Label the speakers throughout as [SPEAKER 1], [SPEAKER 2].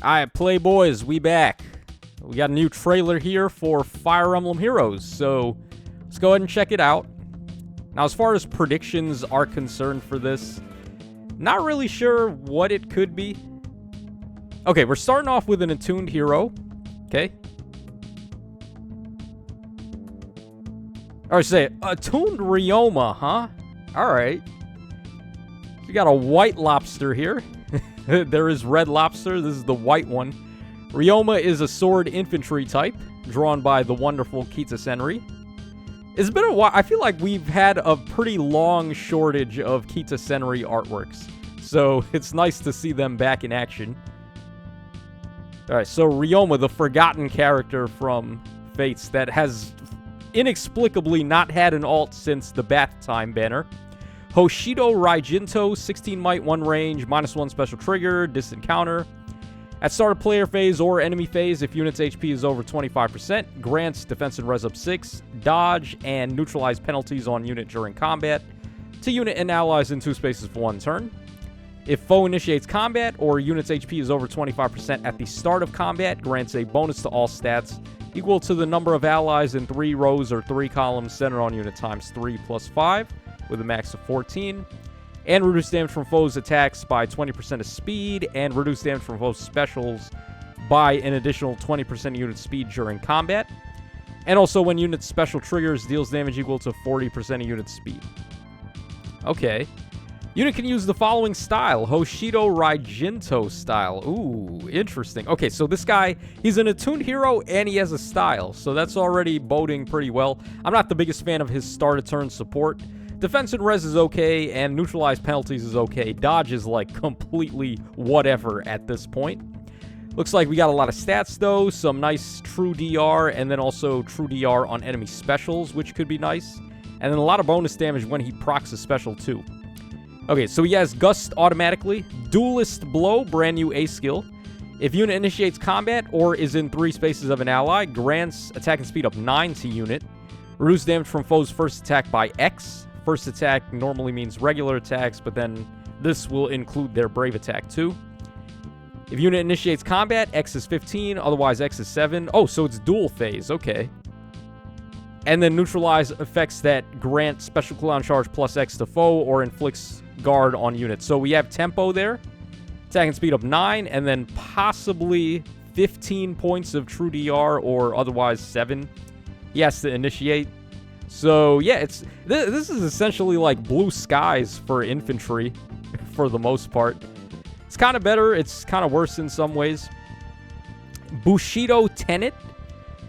[SPEAKER 1] Alright, Playboys, we back. We got a new trailer here for Fire Emblem Heroes, so let's go ahead and check it out. Now, as far as predictions are concerned for this, not really sure what it could be. Okay, we're starting off with an Attuned hero. Okay. Or say, Attuned Ryoma, huh? Alright. We got a white lobster here. There is red lobster. This is the white one. Ryoma is a sword infantry type, drawn by the wonderful Kita Senri. It's been a while. I feel like we've had a pretty long shortage of Kita Senri artworks, so it's nice to see them back in action. Alright, so Ryoma, the forgotten character from Fates that has inexplicably not had an alt since the Bath Time banner. Hoshido Raijinto, 16 might, 1 range, -1 special trigger, distant counter. At start of player phase or enemy phase, if unit's HP is over 25%, grants defense and res up 6, dodge, and neutralize penalties on unit during combat to unit and allies in 2 spaces for 1 turn. If foe initiates combat or unit's HP is over 25% at the start of combat, grants a bonus to all stats equal to the number of allies in 3 rows or 3 columns centered on unit times 3 plus 5 with a max of 14. And reduce damage from foes' attacks by 20% of speed, and reduce damage from foes' specials by an additional 20% unit speed during combat. And also, when unit special triggers, deals damage equal to 40% of unit speed. Okay. Unit can use the following style. Hoshido Raijinto style. Ooh, interesting. Okay, so this guy, he's an attuned hero, and he has a style. So that's already boding pretty well. I'm not the biggest fan of his start-of-turn support. Defense and res is okay, and neutralize penalties is okay. Dodge is, like, completely whatever at this point. Looks like we got a lot of stats, though. Some nice true DR, and then also true DR on enemy specials, which could be nice. And then a lot of bonus damage when he procs a special, too. Okay, so he has Gust automatically. Duelist Blow, brand new A skill. If unit initiates combat or is in 3 spaces of an ally, grants attack and speed up 9 to unit. Reduce damage from foe's first attack by X. First attack normally means regular attacks, but then this will include their brave attack too. If unit initiates combat, X is 15, otherwise X is 7. Oh, so it's dual phase, okay. And then neutralize effects that grant special cooldown charge plus X to foe or inflicts guard on units. So we have tempo there, attack and speed up 9, and then possibly 15 points of true DR or otherwise 7. He has to initiate. So, yeah, this is essentially like blue skies for infantry, for the most part. It's kind of better. It's kind of worse in some ways. Bushido Tenet.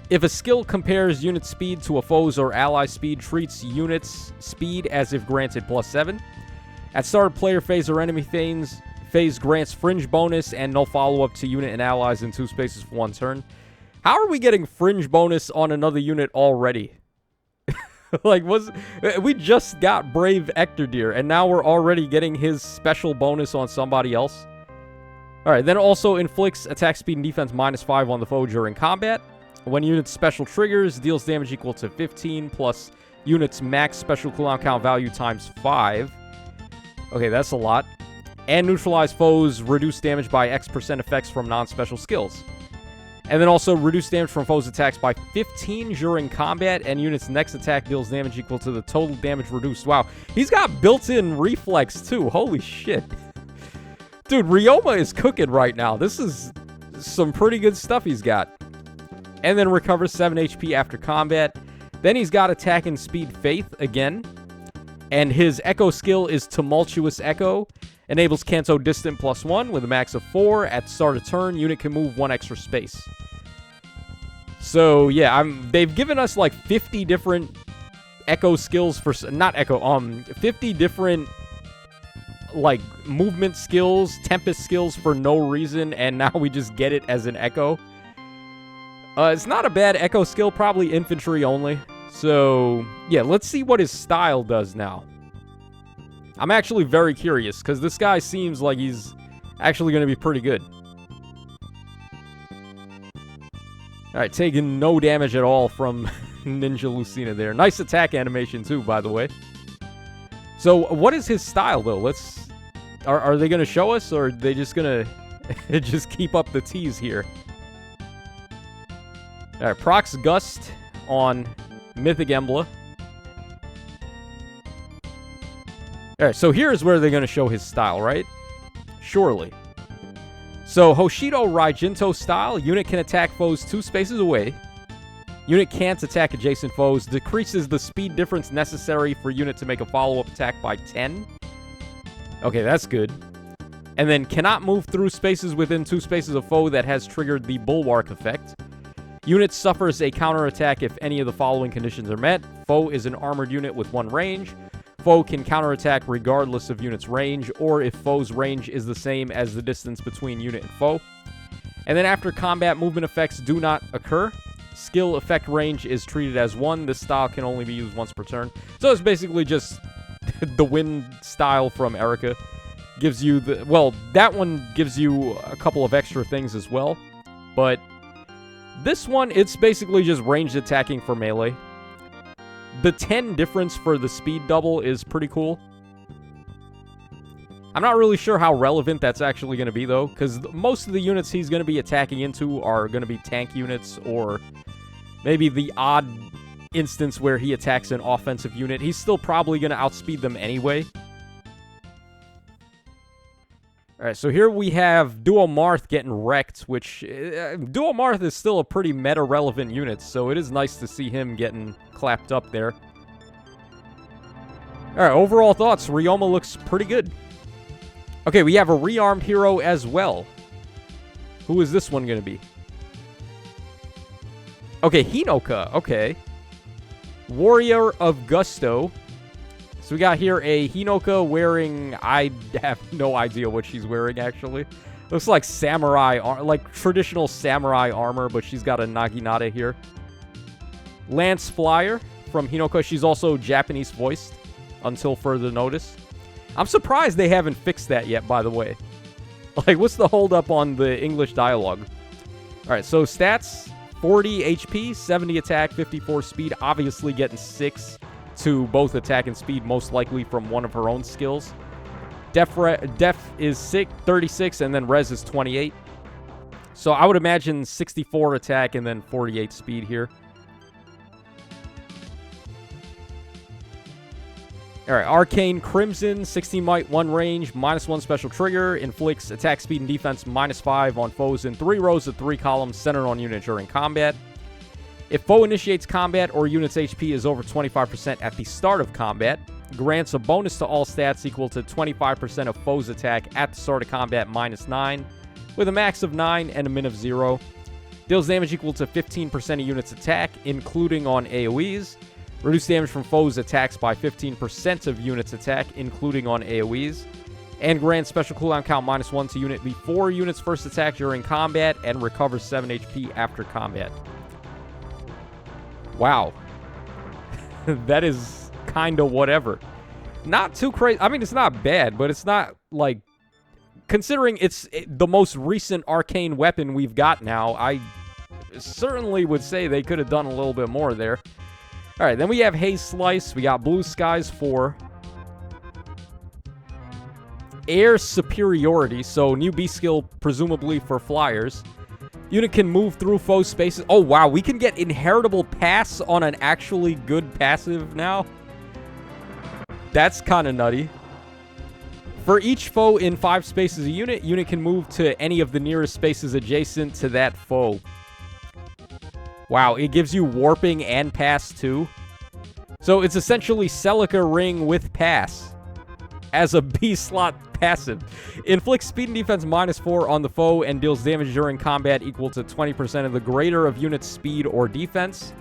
[SPEAKER 1] If a skill compares unit speed to a foe's or ally speed, treats unit's speed as if granted +7. At start of player phase or enemy phase grants fringe bonus and no follow-up to unit and allies in 2 spaces for 1 turn. How are we getting fringe bonus on another unit already? Like, we just got Brave Ectordeer, and now we're already getting his special bonus on somebody else. Alright, then also inflicts attack speed and defense -5 on the foe during combat. When unit's special triggers, deals damage equal to 15 plus unit's max special cooldown count value times 5. Okay, that's a lot. And neutralize foes, reduce damage by X% effects from non-special skills. And then also reduce damage from foes' attacks by 15 during combat, and unit's next attack deals damage equal to the total damage reduced. Wow, he's got built-in reflex, too. Holy shit. Dude, Ryoma is cooking right now. This is some pretty good stuff he's got. And then recovers 7 HP after combat. Then he's got attack and speed faith again. And his echo skill is Tumultuous Echo. Enables Kanto Distant +1 with a max of 4. At start of turn, unit can move 1 extra space. So, yeah, they've given us like 50 different echo skills for... Not echo, 50 different, like, movement skills, Tempest skills for no reason, and now we just get it as an echo. It's not a bad echo skill, probably infantry only. So, yeah, let's see what his style does now. I'm actually very curious, because this guy seems like he's actually going to be pretty good. Alright, taking no damage at all from Ninja Lucina there. Nice attack animation, too, by the way. So, what is his style, though? Are they going to show us, or are they just going to Just keep up the tease here. Alright, procs Gust on Mythic Emblem. Alright, so here's where they're going to show his style, right? Surely. So, Hoshido Raijinto style, unit can attack foes 2 spaces away. Unit can't attack adjacent foes. Decreases the speed difference necessary for unit to make a follow-up attack by 10. Okay, that's good. And then cannot move through spaces within 2 spaces of foe that has triggered the Bulwark effect. Unit suffers a counterattack if any of the following conditions are met. Foe is an armored unit with 1 range. Foe can counterattack regardless of unit's range, or if foe's range is the same as the distance between unit and foe. And then after combat, movement effects do not occur. Skill effect range is treated as 1. This style can only be used once per turn. So it's basically just the wind style from Erica. Gives you the... Well, that one gives you a couple of extra things as well. But this one, it's basically just ranged attacking for melee. The 10 difference for the speed double is pretty cool. I'm not really sure how relevant that's actually going to be, though, because most of the units he's going to be attacking into are going to be tank units, or maybe the odd instance where he attacks an offensive unit. He's still probably going to outspeed them anyway. Alright, so here we have Duo Marth getting wrecked, which... Duo Marth is still a pretty meta-relevant unit, so it is nice to see him getting clapped up there. Alright, overall thoughts. Ryoma looks pretty good. Okay, we have a rearmed hero as well. Who is this one going to be? Okay, Hinoka. Okay. Warrior of Gusto. So we got here a Hinoka wearing... I have no idea what she's wearing, actually. Looks like samurai... like traditional samurai armor, but she's got a naginata here. Lance Flyer from Hinoka. She's also Japanese voiced until further notice. I'm surprised they haven't fixed that yet, by the way. Like, what's the holdup on the English dialogue? Alright, so stats, 40 HP, 70 attack, 54 speed. Obviously getting 6 to both attack and speed, most likely from one of her own skills. Def is 36, and then Res is 28. So I would imagine 64 attack and then 48 speed here. Alright, Arcane Crimson, 16 might, 1 range, -1 special trigger, inflicts attack speed and defense -5 on foes in 3 rows of 3 columns centered on unit during combat. If foe initiates combat or unit's HP is over 25% at the start of combat, grants a bonus to all stats equal to 25% of foe's attack at the start of combat -9, with a max of 9 and a min of 0. Deals damage equal to 15% of unit's attack, including on AoEs. Reduce damage from foes' attacks by 15% of unit's attack, including on AoEs. And grants special cooldown count -1 to unit before unit's first attack during combat, and recovers 7 HP after combat. Wow. That is kind of whatever. Not too crazy. I mean, it's not bad, but it's not, like... Considering it's the most recent arcane weapon we've got now, I certainly would say they could have done a little bit more there. Alright, then we have Haze Slice. We got Blue Skies for Air Superiority, so new B skill presumably for flyers. Unit can move through foe spaces. Oh, wow, we can get Inheritable Pass on an actually good passive now. That's kind of nutty. For each foe in 5 spaces a unit can move to any of the nearest spaces adjacent to that foe. Wow, it gives you warping and pass too. So it's essentially Celica Ring with pass as a B-slot passive. Inflicts speed and defense -4 on the foe and deals damage during combat equal to 20% of the greater of unit's speed or defense.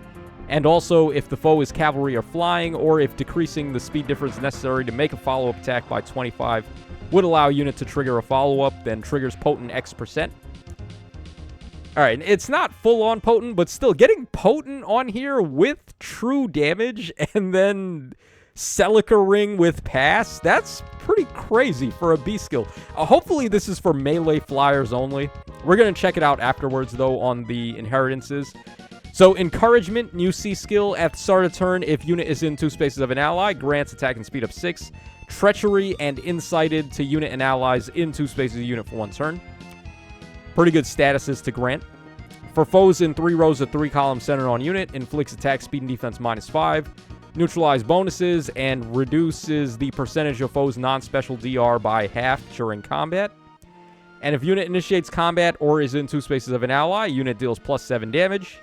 [SPEAKER 1] And also if the foe is cavalry or flying, or if decreasing the speed difference necessary to make a follow-up attack by 25 would allow a unit to trigger a follow-up, then triggers potent X%. Alright, it's not full-on potent, but still, getting potent on here with true damage and then Celica Ring with pass, that's pretty crazy for a B skill. Hopefully this is for melee flyers only. We're going to check it out afterwards, though, on the inheritances. So, Encouragement, new C skill. At the start of turn, if unit is in 2 spaces of an ally, grants attack and speed up 6. Treachery and Incited to unit and allies in 2 spaces of unit for 1 turn. Pretty good statuses to grant. For foes in 3 rows of 3 columns centered on unit, inflicts attack, speed, and defense -5. Neutralize bonuses and reduces the percentage of foes' non-special DR by half during combat. And if unit initiates combat or is in 2 spaces of an ally, unit deals +7 damage.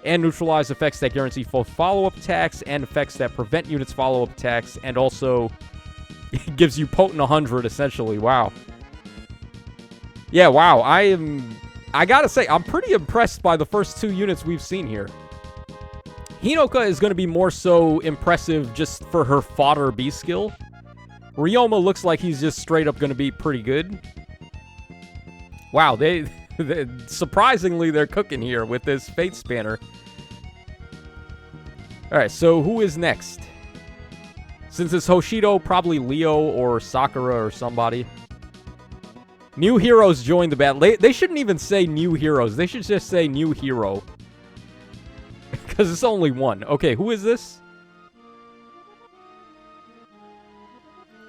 [SPEAKER 1] And neutralize effects that guarantee full follow-up attacks and effects that prevent units' follow-up attacks. And also gives you potent 100, essentially. Wow. Yeah, wow. I gotta say, I'm pretty impressed by the first 2 units we've seen here. Hinoka is going to be more so impressive just for her fodder B skill. Ryoma looks like he's just straight up going to be pretty good. Wow, they surprisingly, they're cooking here with this Fate Spanner. Alright, so who is next? Since it's Hoshido, probably Leo or Sakura or somebody. New heroes join the battle. They shouldn't even say new heroes. They should just say new hero. Because it's only one. Okay, who is this?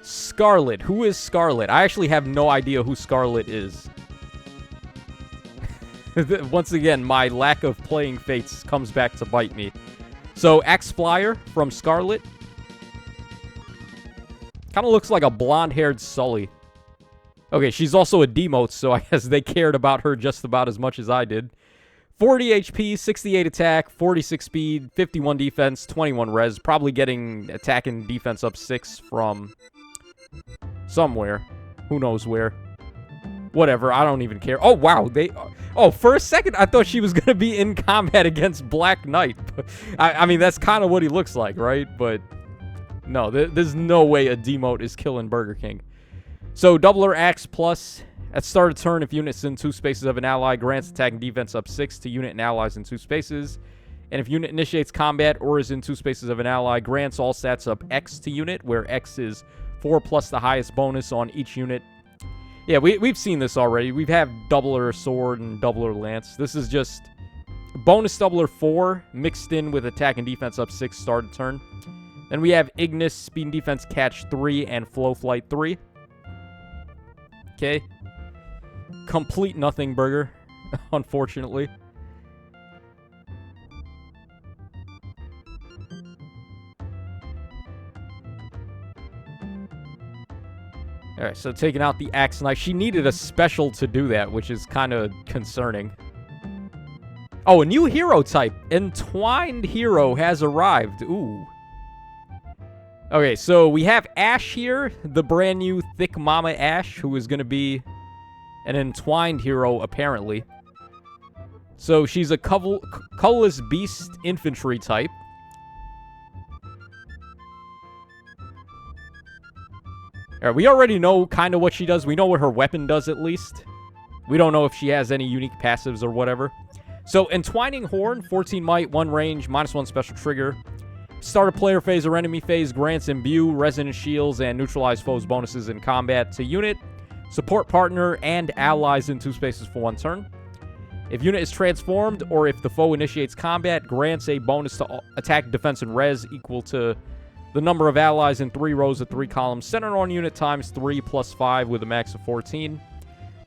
[SPEAKER 1] Scarlet. Who is Scarlet? I actually have no idea who Scarlet is. Once again, my lack of playing Fates comes back to bite me. So, Axe Flyer from Scarlet. Kind of looks like a blonde-haired Sully. Okay, she's also a demote, so I guess they cared about her just about as much as I did. 40 HP, 68 attack, 46 speed, 51 defense, 21 res. Probably getting attack and defense up 6 from somewhere. Who knows where. Whatever, I don't even care. Oh, wow. Oh, for a second, I thought she was going to be in combat against Black Knight. I mean, that's kind of what he looks like, right? But no, there's no way a demote is killing Burger King. So, Doubler Axe Plus. At start of turn, if units in 2 spaces of an ally, grants attack and defense up 6 to unit and allies in 2 spaces. And if unit initiates combat or is in 2 spaces of an ally, grants all stats up X to unit, where X is 4 plus the highest bonus on each unit. Yeah, we've seen this already. We've had Doubler Sword and Doubler Lance. This is just bonus Doubler 4 mixed in with attack and defense up 6 start of turn. Then we have Ignis, Speed and Defense Catch 3, and Flow Flight 3. Okay. Complete nothing burger, unfortunately. Alright, so taking out the Axe Knife. She needed a special to do that, which is kind of concerning. Oh, a new hero type. Entwined hero has arrived. Ooh. Okay, so we have Ash here, the brand new Thick Mama Ash, who is going to be an Entwined hero, apparently. So she's a colorless beast infantry type. Alright, we already know kind of what she does. We know what her weapon does, at least. We don't know if she has any unique passives or whatever. So, Entwining Horn, 14 might, 1 range, -1 special trigger. Start a player phase or enemy phase, grants imbue, resonant shields, and neutralize foes bonuses in combat to unit, support partner, and allies in 2 spaces for 1 turn. If unit is transformed, or if the foe initiates combat, grants a bonus to attack, defense, and res equal to the number of allies in 3 rows of 3 columns centered on unit times 3 plus 5 with a max of 14.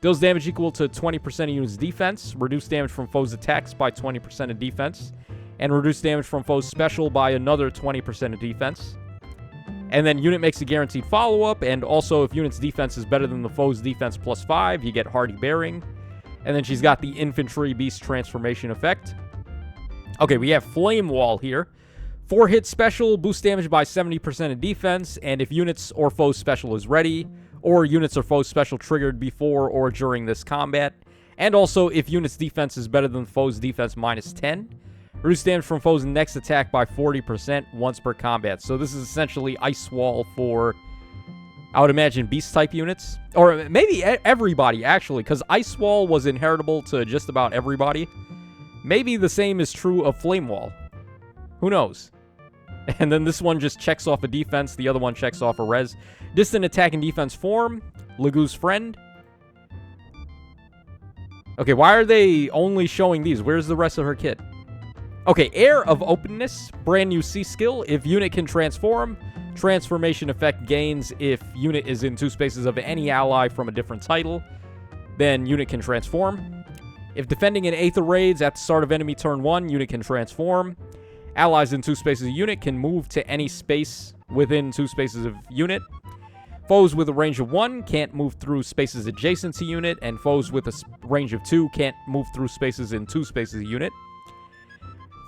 [SPEAKER 1] Deals damage equal to 20% of unit's defense. Reduce damage from foes' attacks by 20% of defense. And reduce damage from foes' special by another 20% of defense. And then unit makes a guaranteed follow-up. And also, if unit's defense is better than the foe's defense plus 5, you get Hardy Bearing. And then she's got the Infantry Beast Transformation effect. Okay, we have Flame Wall here. 4-hit special, boost damage by 70% of defense, and if units or foes special is ready, or units or foes special triggered before or during this combat, and also if units defense is better than foes defense -10, reduce damage from foes next attack by 40% once per combat. So this is essentially Ice Wall for, I would imagine, beast type units, or maybe everybody actually, because Ice Wall was inheritable to just about everybody. Maybe the same is true of Flame Wall. Who knows? And then this one just checks off a defense. The other one checks off a res. Distant attack and defense form. Lagu's Friend. Okay, why are they only showing these? Where's the rest of her kit? Okay, Air of Openness. Brand new C skill. If unit can transform, transformation effect gains if unit is in 2 spaces of any ally from a different title. Then unit can transform. If defending in Aether Raids at the start of enemy turn 1, unit can transform. Allies in 2 spaces of unit can move to any space within 2 spaces of unit. Foes with a range of 1 can't move through spaces adjacent to unit, and foes with a range of 2 can't move through spaces in 2 spaces of unit.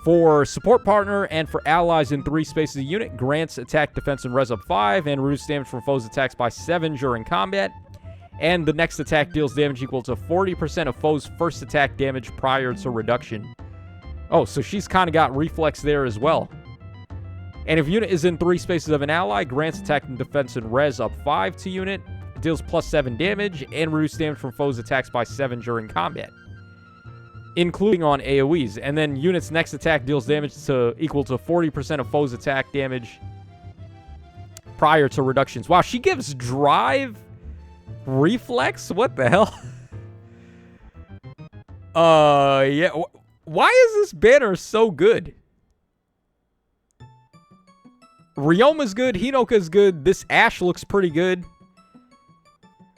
[SPEAKER 1] For support partner and for allies in 3 spaces of unit, grants attack, defense, and res up 5, and reduce damage from foes' attacks by 7 during combat. And the next attack deals damage equal to 40% of foes' first attack damage prior to reduction. Oh, so she's kind of got reflex there as well. And if unit is in 3 spaces of an ally, grants attack and defense and res up 5 to unit, deals plus 7 damage, and reduce damage from foes' attacks by 7 during combat, including on AoEs. And then unit's next attack deals damage equal to 40% of foes' attack damage prior to reductions. Wow, she gives drive, reflex? What the hell? Yeah. Why is this banner so good? Ryoma's good. Hinoka's good. This Ash looks pretty good.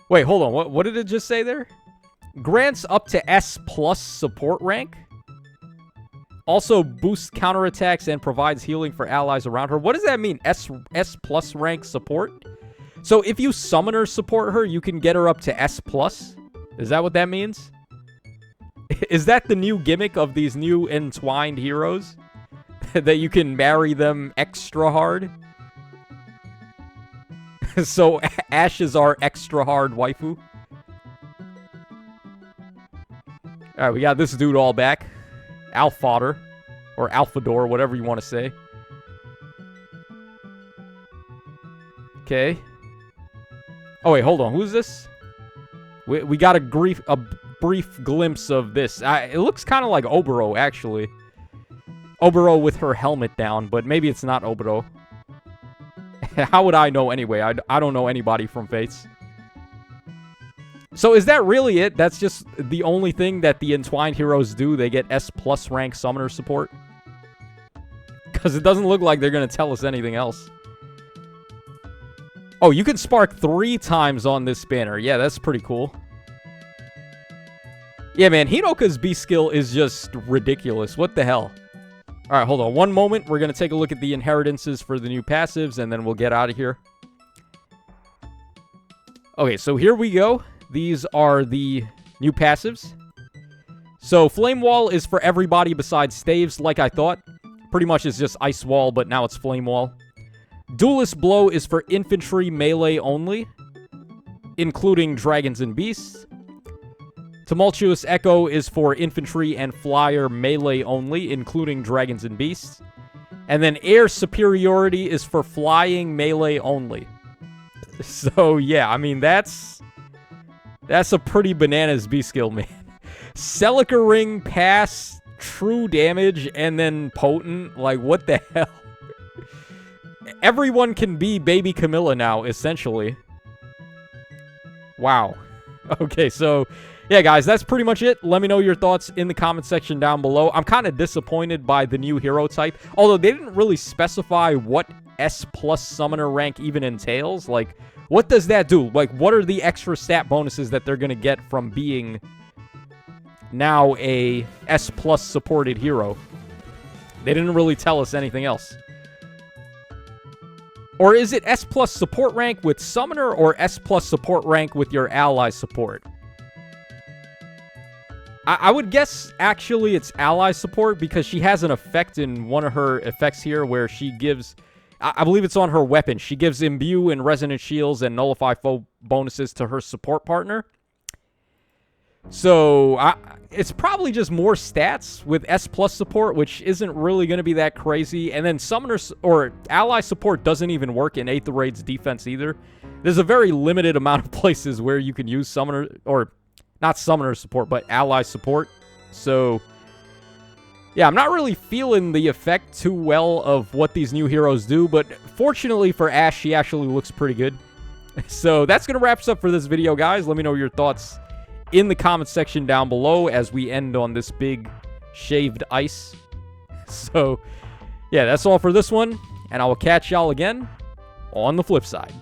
[SPEAKER 1] Wait, hold on. What did it just say there? Grants up to S+ support rank. Also boosts counterattacks and provides healing for allies around her. What does that mean? S+ rank support? So if you summoner support her, you can get her up to S+? Is that what that means? Is that the new gimmick of these new Entwined heroes? That you can marry them extra hard? So Ash is our extra hard waifu. Alright, we got this dude all back. Alfodor. Or Alphador, whatever you want to say. Okay. Oh, wait, hold on. Who's this? We got a brief glimpse of this. It looks kind of like Oboro, actually. Oboro with her helmet down, but maybe it's not Oboro. How would I know anyway? I don't know anybody from Fates. So is that really it? That's just the only thing that the Entwined heroes do? They get S+ rank summoner support? Because it doesn't look like they're going to tell us anything else. Oh, you can spark 3 times on this banner. Yeah, that's pretty cool. Yeah, man, Hinoka's B skill is just ridiculous. What the hell? Alright, hold on. One moment. We're going to take a look at the inheritances for the new passives, and then we'll get out of here. Okay, so here we go. These are the new passives. So, Flame Wall is for everybody besides Staves, like I thought. Pretty much it's just Ice Wall, but now it's Flame Wall. Duelist Blow is for infantry melee only, including dragons and beasts. Tumultuous Echo is for infantry and flyer melee only, including dragons and beasts. And then Air Superiority is for flying melee only. So, yeah, I mean, that's a pretty bananas B skill, man. Celica Ring, Pass, True Damage, and then Potent. Like, what the hell? Everyone can be Baby Camilla now, essentially. Wow. Okay, so, yeah, guys, that's pretty much it. Let me know your thoughts in the comment section down below. I'm kind of disappointed by the new hero type, although they didn't really specify what S+ summoner rank even entails. Like, what does that do? Like, what are the extra stat bonuses that they're going to get from being now a S+ supported hero? They didn't really tell us anything else. Or is it S+ support rank with summoner or S+ support rank with your ally support? I would guess, actually, it's ally support because she has an effect in one of her effects here where she gives... I believe it's on her weapon. She gives Imbue and Resonant Shields and Nullify Foe bonuses to her support partner. So, it's probably just more stats with S+ support, which isn't really going to be that crazy. And then summoner or ally support doesn't even work in Aether Raid's defense either. There's a very limited amount of places where you can use summoner, or not summoner support, but ally support. So, yeah, I'm not really feeling the effect too well of what these new heroes do, but fortunately for Ash, she actually looks pretty good. So, that's going to wrap us up for this video, guys. Let me know your thoughts in the comment section down below as we end on this big shaved ice. So, yeah, that's all for this one, and I will catch y'all again on the flip side.